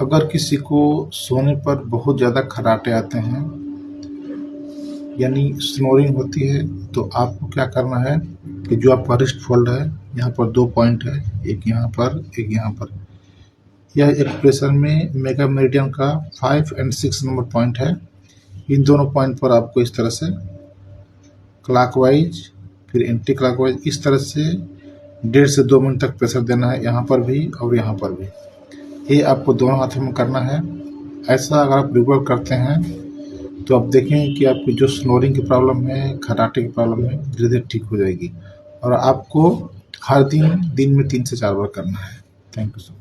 अगर किसी को सोने पर बहुत ज़्यादा खर्राटे आते हैं यानी स्नोरिंग होती है, तो आपको क्या करना है कि जो आपका रिस्ट फोल्ड है, यहाँ पर 2 पॉइंट है, एक यहाँ पर, एक यहाँ पर। यह एक्सप्रेशन में मेगा मेरिडियन का 5 और 6 नंबर पॉइंट है। इन दोनों पॉइंट पर आपको इस तरह से क्लॉकवाइज फिर एंटी क्लॉकवाइज इस तरह से 1.5 से 2 मिनट तक प्रेशर देना है, यहाँ पर भी और यहाँ पर भी। ये आपको दोनों हाथों में करना है। ऐसा अगर आप रेगुलर करते हैं तो आप देखेंगे कि आपकी जो स्नोरिंग की प्रॉब्लम है, खर्राटे की प्रॉब्लम है, धीरे धीरे ठीक हो जाएगी। और आपको हर दिन में 3 से 4 बार करना है। Thank you so much.